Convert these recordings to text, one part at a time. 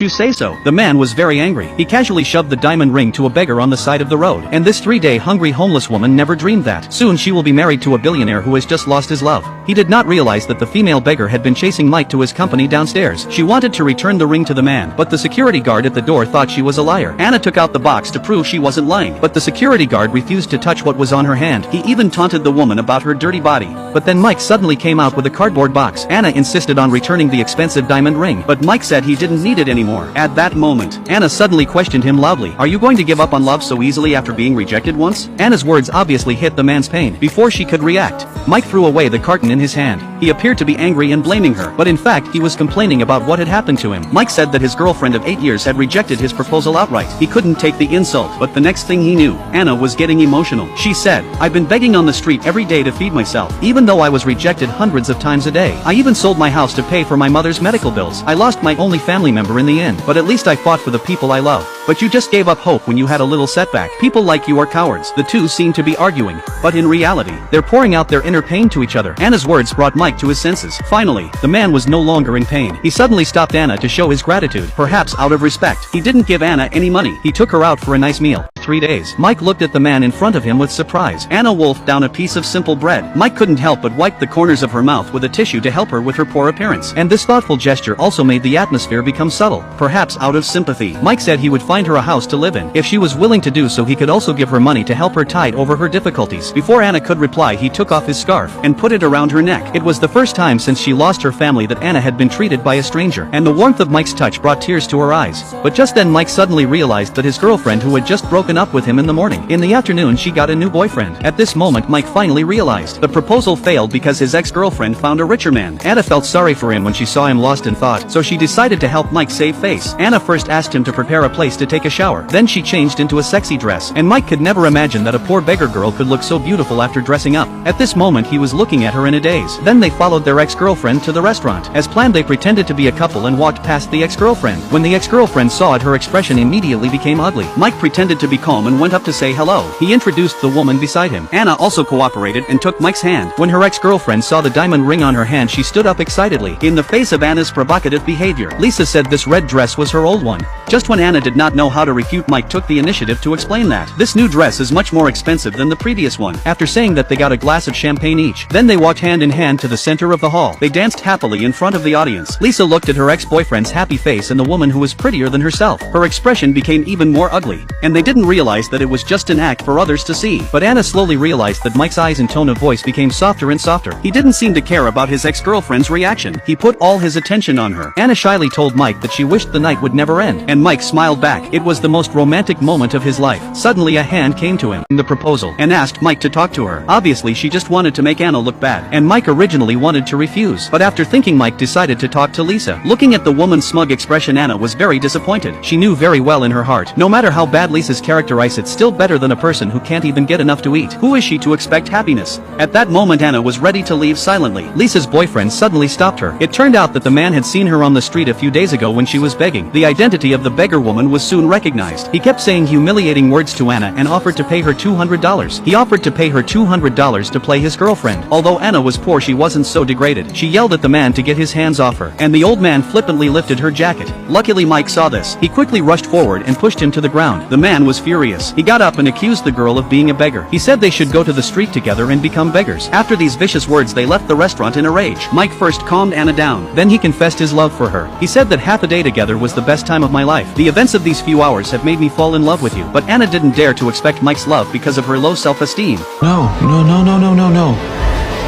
You say so. The man was very angry. He casually shoved the diamond ring to a beggar on the side of the road. And this 3-day hungry homeless woman never dreamed that soon she will be married to a billionaire who has just lost his love. He did not realize that the female beggar had been chasing Mike to his company downstairs. She wanted to return the ring to the man, but the security guard at the door thought she was a liar. Anna took out the box to prove she wasn't lying, but the security guard refused to touch what was on her hand. He even taunted the woman about her dirty body. But then Mike suddenly came out with a cardboard box. Anna insisted on returning the expensive diamond ring, but Mike said he didn't need it anymore. At that moment, Anna suddenly questioned him loudly. Are you going to give up on love so easily after being rejected once? Anna's words obviously hit the man's pain. Before she could react, Mike threw away the carton in his hand. He appeared to be angry and blaming her, but in fact he was complaining about what had happened to him. Mike said that his girlfriend of 8 years had rejected his proposal outright. He couldn't take the insult, but the next thing he knew, Anna was getting emotional. She said, I've been begging on the street every day to feed myself, even though I was rejected hundreds of times a day. I even sold my house to pay for my mother's medical bills. I lost my only family member in the end, but at least I fought for the people I love. But you just gave up hope when you had a little setback. People like you are cowards. The two seem to be arguing, but in reality, they're pouring out their inner pain to each other. Anna's words brought Mike to his senses. Finally, the man was no longer in pain. He suddenly stopped Anna to show his gratitude, perhaps out of respect. He didn't give Anna any money. He took her out for a nice meal. 3 days. Mike looked at the man in front of him with surprise. Anna wolfed down a piece of simple bread. Mike couldn't help but wipe the corners of her mouth with a tissue to help her with her poor appearance. And this thoughtful gesture also made the atmosphere become subtle, perhaps out of sympathy. Mike said he would find her a house to live in. If she was willing to do so, he could also give her money to help her tide over her difficulties. Before Anna could reply, he took off his scarf and put it around her neck. It was the first time since she lost her family that Anna had been treated by a stranger, and the warmth of Mike's touch brought tears to her eyes. But just then Mike suddenly realized that his girlfriend, who had just broken up with him in the morning, in the afternoon she got a new boyfriend. At this moment Mike finally realized the proposal failed because his ex-girlfriend found a richer man. Anna felt sorry for him when she saw him lost in thought, so she decided to help Mike save face. Anna first asked him to prepare a place to take a shower. Then she changed into a sexy dress, and Mike could never imagine that a poor beggar girl could look so beautiful after dressing up. At this moment he was looking at her in a daze. Then they followed their ex-girlfriend to the restaurant. As planned, they pretended to be a couple and walked past the ex-girlfriend. When the ex-girlfriend saw it, her expression immediately became ugly. Mike pretended to be calm and went up to say hello. He introduced the woman beside him. Anna also cooperated and took Mike's hand. When her ex-girlfriend saw the diamond ring on her hand, she stood up excitedly. In the face of Anna's provocative behavior, Lisa said this red dress was her old one. Just when Anna did not know how to refute, Mike took the initiative to explain that this new dress is much more expensive than the previous one. After saying that, they got a glass of champagne each. Then they walked hand in hand to the center of the hall. They danced happily in front of the audience. Lisa looked at her ex-boyfriend's happy face and the woman who was prettier than herself. Her expression became even more ugly, and they didn't realize that it was just an act for others to see. But Anna slowly realized that Mike's eyes and tone of voice became softer and softer. He didn't seem to care about his ex-girlfriend's reaction. He put all his attention on her. Anna shyly told Mike that she wished the night would never end, and Mike smiled back. It was the most romantic moment of his life. Suddenly a hand came to him in the proposal and asked Mike to talk to her. Obviously she just wanted to make Anna look bad, and Mike originally wanted to refuse. But after thinking, Mike decided to talk to Lisa. Looking at the woman's smug expression, Anna was very disappointed. She knew very well in her heart, no matter how bad Lisa's character is, it's still better than a person who can't even get enough to eat. Who is she to expect happiness? At that moment Anna was ready to leave silently. Lisa's boyfriend suddenly stopped her. It turned out that the man had seen her on the street a few days ago when she was begging. The identity of the beggar woman was soon recognized. He kept saying humiliating words to Anna and offered to pay her $200. He offered to pay her $200 to play his girlfriend. Although Anna was poor, she wasn't so degraded. She yelled at the man to get his hands off her, and the old man flippantly lifted her jacket. Luckily Mike saw this. He quickly rushed forward and pushed him to the ground. The man was furious. He got up and accused the girl of being a beggar. He said they should go to the street together and become beggars. After these vicious words, they left the restaurant in a rage. Mike first calmed Anna down. Then he confessed his love for her. He said that half a day together was the best time of my life. The events of these few hours have made me fall in love with you. But Anna didn't dare to expect Mike's love because of her low self-esteem. No.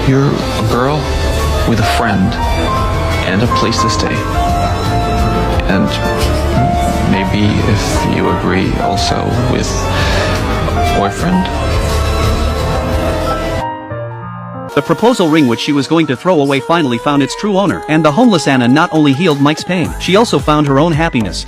You're a girl with a friend and a place to stay. And maybe, if you agree, also with a boyfriend? The proposal ring which she was going to throw away finally found its true owner, and the homeless Anna not only healed Mike's pain, she also found her own happiness.